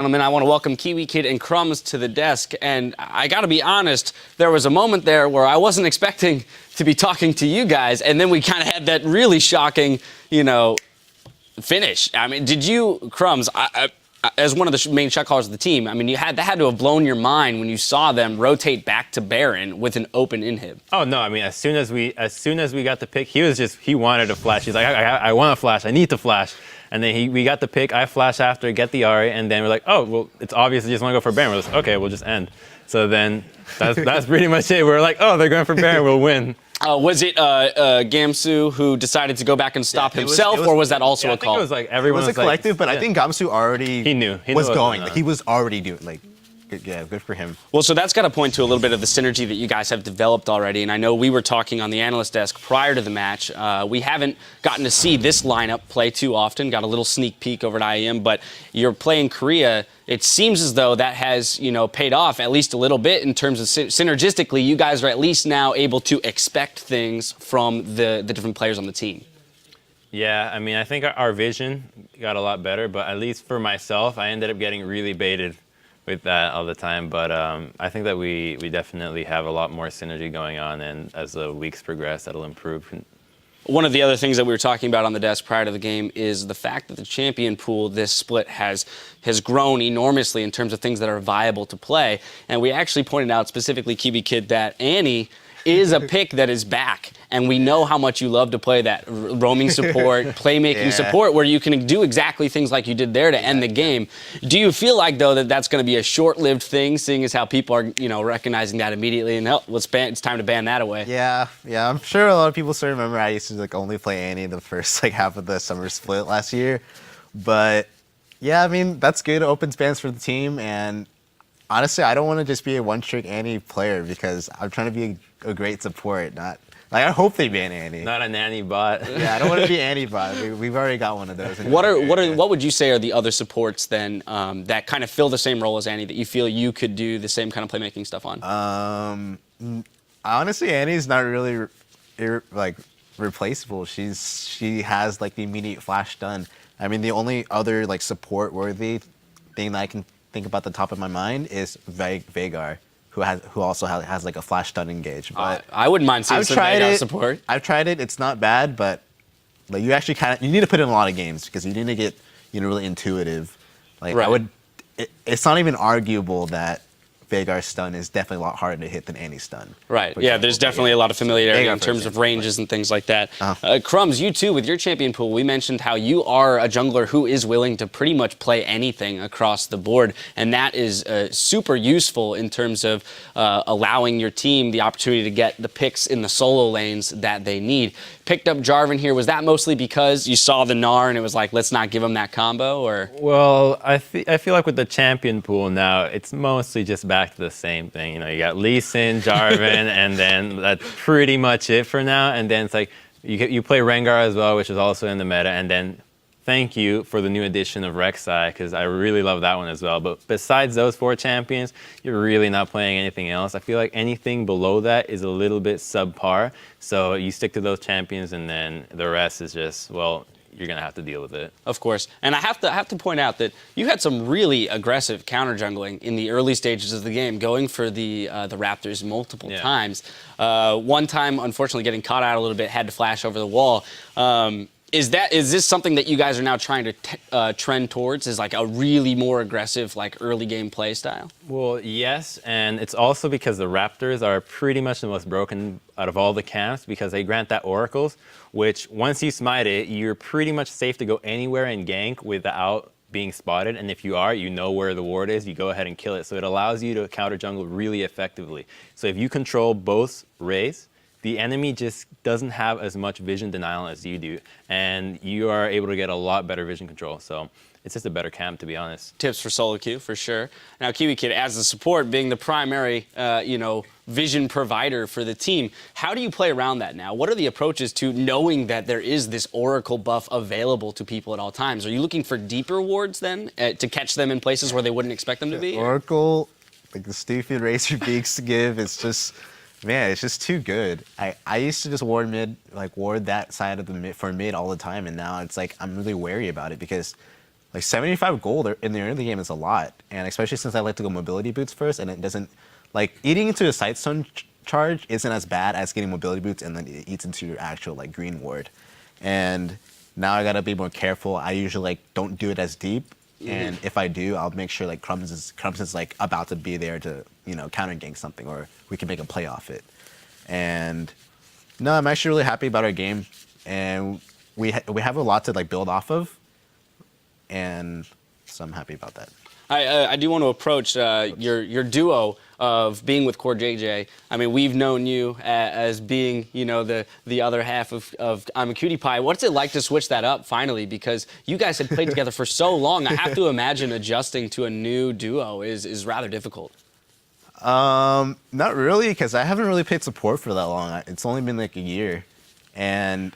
Gentlemen, I want to welcome Kiwi Kid and Crumbs to the desk. And I got to be honest, there was a moment there where I wasn't expecting to be talking to you guys. And then we kind of had that really shocking, finish. I mean, did you, Crumbs, as one of the main shot callers of the team, I mean, that had to have blown your mind when you saw them rotate back to Baron with an open inhib. Oh no! I mean, as soon as we got the pick, he wanted to flash. He's like, I want to flash. I need to flash. And then we got the pick. I flash after, get the Ari, and then we're like, oh well, it's obvious they just want to go for Baron. We're like, okay, we'll just end. So then that's pretty much it. We're like, oh, they're going for Baron. We'll win. Was it Gamsu who decided to to stop himself, or was that also a call? I think it was like everyone. It was a collective, but I think Gamsu already was going. Like, he was already doing good for him. Well, so that's got to point to a little bit of the synergy that you guys have developed already. And I know we were talking on the analyst desk prior to the match. We haven't gotten to see this lineup play too often. Got a little sneak peek over at IEM, but you're playing Korea. It seems as though that has, paid off at least a little bit in terms of synergistically. You guys are at least now able to expect things from the different players on the team. Yeah, I mean, I think our vision got a lot better, but at least for myself, I ended up getting really baited with that all the time. But I think that we definitely have a lot more synergy going on, and as the weeks progress, that'll improve. One of the other things that we were talking about on the desk prior to the game is the fact that the champion pool, this split, has grown enormously in terms of things that are viable to play. And we actually pointed out specifically, Kiwi Kid, that Annie is a pick that is back. And we know how much you love to play that roaming support, playmaking support, where you can do exactly things like you did there to end the game. Do you feel like, though, that that's going to be a short-lived thing, seeing as how people are, recognizing that immediately? And it's time to ban that away. Yeah. I'm sure a lot of people still remember I used to only play Annie the first half of the summer split last year. But yeah, I mean, that's good. It opens bans for the team. And honestly, I don't want to just be a one-trick Annie player because I'm trying to be a great support, not... I hope they ban Annie. Not an Annie bot. Yeah, I don't want to be Annie bot. We've already got one of those. What would you say are the other supports then that kind of fill the same role as Annie that you feel you could do the same kind of playmaking stuff on? Honestly, Annie's not really replaceable. She has the immediate flash stun. I mean, the only other support worthy thing that I can think about the top of my mind is Veigar, who also has a flash stun engage. But I wouldn't mind seeing some Veigar support. I've tried it. It's not bad, but you actually you need to put in a lot of games because you need to get really intuitive. Right. It's not even arguable that Veigar's stun is definitely a lot harder to hit than Annie's stun. Right. Yeah, there's definitely a lot of familiarity in terms of ranges and things like that. Crumbs, you too, with your champion pool, we mentioned how you are a jungler who is willing to pretty much play anything across the board, and that is super useful in terms of allowing your team the opportunity to get the picks in the solo lanes that they need. Picked up Jarvan here. Was that mostly because you saw the Gnar and it was like, let's not give him that combo, or? Well, I feel like with the champion pool now, it's mostly just back to the same thing. You got Lee Sin, Jarvan, and then that's pretty much it for now. And then it's like you play Rengar as well, which is also in the meta. And then thank you for the new addition of Rek'Sai, because I really love that one as well. But besides those 4 champions, you're really not playing anything else. I feel like anything below that is a little bit subpar. So you stick to those champions, and then the rest is just, well, you're going to have to deal with it. Of course. And I have to point out that you had some really aggressive counter jungling in the early stages of the game, going for the Raptors multiple times. One time, unfortunately, getting caught out a little bit, had to flash over the wall. Is this something that you guys are now trying to trend towards, is a really more aggressive early game play style? Well, yes, and it's also because the Raptors are pretty much the most broken out of all the camps because they grant that oracles, which once you smite it, you're pretty much safe to go anywhere and gank without being spotted. And if you are, you know where the ward is, you go ahead and kill it. So it allows you to counter jungle really effectively. So if you control both Rays, the enemy just doesn't have as much vision denial as you do, and you are able to get a lot better vision control. So it's just a better camp, to be honest. Tips for solo queue, for sure. Now, Kiwi Kid, as the support, being the primary, vision provider for the team, how do you play around that now? What are the approaches to knowing that there is this Oracle buff available to people at all times? Are you looking for deeper wards then to catch them in places where they wouldn't expect them to be? Oracle, the stupid Razor Beaks to give, it's just... Man, it's just too good. I used to just ward that side of the mid for mid all the time, and now it's I'm really wary about it because like 75 gold in the early game is a lot, and especially since I like to go mobility boots first, and it doesn't like eating into a sight stone charge isn't as bad as getting mobility boots and then it eats into your actual like green ward. And now I gotta be more careful. I usually like don't do it as deep, and if I do, I'll make sure like Crumbs is like about to be there to counter gank something, or we can make a play off it. And no, I'm actually really happy about our game, and we have a lot to like build off of, and so I'm happy about that. I do want to approach your duo of being with Core JJ. I mean, we've known you as being, the other half of I'm a Cutie Pie. What's it like to switch that up finally? Because you guys had played together for so long. I have to imagine adjusting to a new duo is rather difficult. Not really, because I haven't really played support for that long. It's only been like a year, and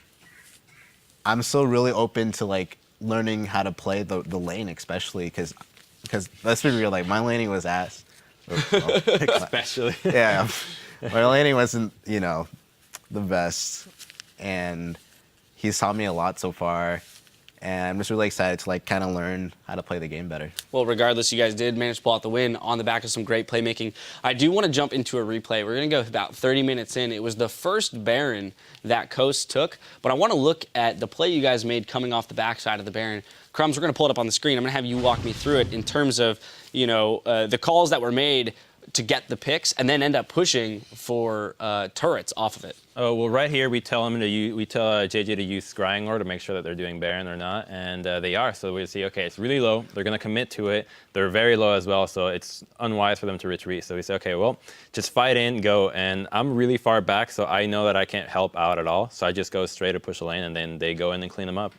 I'm still really open to like learning how to play the lane, especially because let's be real, like my laning was ass. Especially. Yeah, my laning wasn't the best, and he's taught me a lot so far. And I'm just really excited to like kind of learn how to play the game better. Well, regardless, you guys did manage to pull out the win on the back of some great playmaking. I do want to jump into a replay. We're going to go about 30 minutes in. It was the first Baron that Coast took, but I want to look at the play you guys made coming off the backside of the Baron. Crumbs, we're going to pull it up on the screen. I'm going to have you walk me through it in terms of, the calls that were made to get the picks and then end up pushing for turrets off of it. Oh, well, right here we tell JJ to use Scrying Lore to make sure that they're doing Baron or not, and they are. So we see, okay, it's really low. They're going to commit to it. They're very low as well, so it's unwise for them to retreat. So we say, okay, well, just fight in, go. And I'm really far back, so I know that I can't help out at all. So I just go straight to push the lane, and then they go in and clean them up.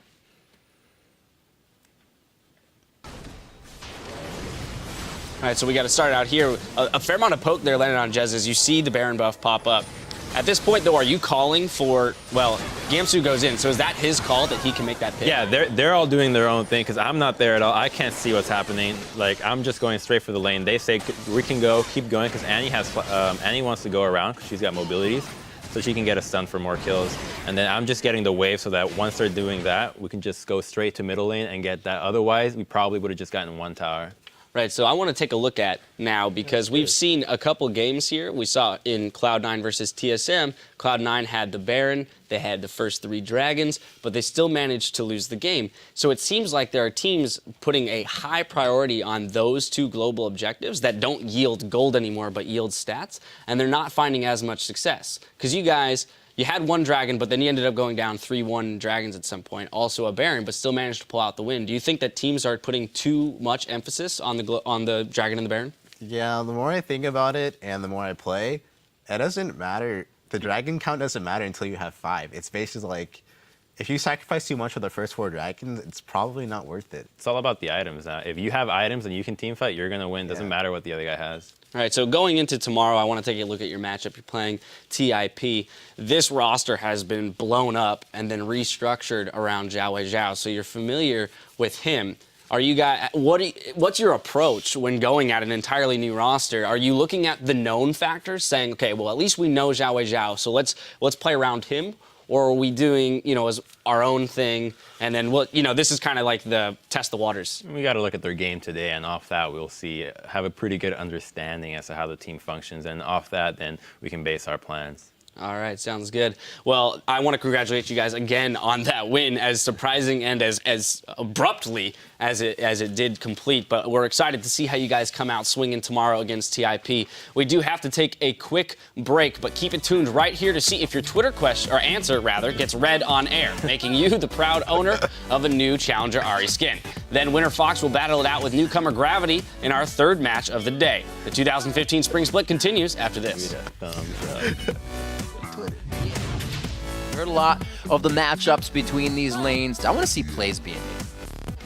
All right, so we got to start out here. A fair amount of poke there landed on Jez as you see the Baron buff pop up. At this point, though, are you calling for, well, Gamsu goes in, so is that his call that he can make that pick? Yeah, they're all doing their own thing because I'm not there at all. I can't see what's happening. Like, I'm just going straight for the lane. They say we can go, keep going, because Annie wants to go around because she's got mobilities, so she can get a stun for more kills. And then I'm just getting the wave so that once they're doing that, we can just go straight to middle lane and get that. Otherwise, we probably would have just gotten one tower. Right, so I want to take a look at now because we've seen a couple games here. We saw in Cloud9 versus TSM, Cloud9 had the Baron, they had the first 3 dragons, but they still managed to lose the game. So it seems like there are teams putting a high priority on those 2 global objectives that don't yield gold anymore but yield stats, and they're not finding as much success. Because you guys, you had 1 dragon, but then you ended up going down 3-1 dragons at some point, also a Baron, but still managed to pull out the win. Do you think that teams are putting too much emphasis on the dragon and the Baron? Yeah, the more I think about it and the more I play, it doesn't matter. The dragon count doesn't matter until you have 5. It's basically like, if you sacrifice too much for the first 4 dragons, it's probably not worth it. It's all about the items now. If you have items and you can team fight, you're going to win. Doesn't matter what the other guy has. All right, so going into tomorrow, I want to take a look at your matchup. You're playing TIP. This roster has been blown up and then restructured around Zhao Wei Zhao, so you're familiar with him. Are you guys? What's your approach when going at an entirely new roster? Are you looking at the known factors, saying, okay, well, at least we know Zhao Wei Zhao, so let's play around him? Or are we doing, as our own thing, and then this is kind of like the test the waters? We got to look at their game today, and off that we'll have a pretty good understanding as to how the team functions, and off that then we can base our plans. All right, sounds good. Well, I want to congratulate you guys again on that win, as surprising and as abruptly as it did complete. But we're excited to see how you guys come out swinging tomorrow against TIP. We do have to take a quick break, but keep it tuned right here to see if your Twitter question or answer gets read on air, making you the proud owner of a new Challenger Ari skin. Then Winter Fox will battle it out with newcomer Gravity in our 3rd match of the day. The 2015 Spring Split continues after this. Heard a lot of the matchups between these lanes. I want to see plays being made.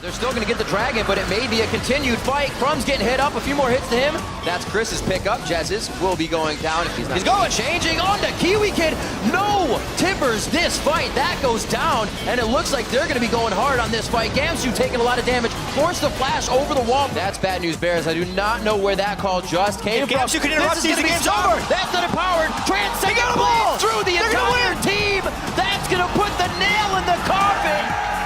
They're still going to get the dragon, but it may be a continued fight. Crumb's getting hit up. A few more hits to him. That's Chris's pickup. Jez's will be going down. He's going, changing on to Kiwi Kid. No! Timbers this fight. That goes down, and it looks like they're going to be going hard on this fight. Gamsu taking a lot of damage. Forced the flash over the wall. That's bad news, Bears. I do not know where that call just came from. Gamsu can interrupt these against over. That's not empowered. Transcendent blade through the entire team. That's going to put the nail in the coffin.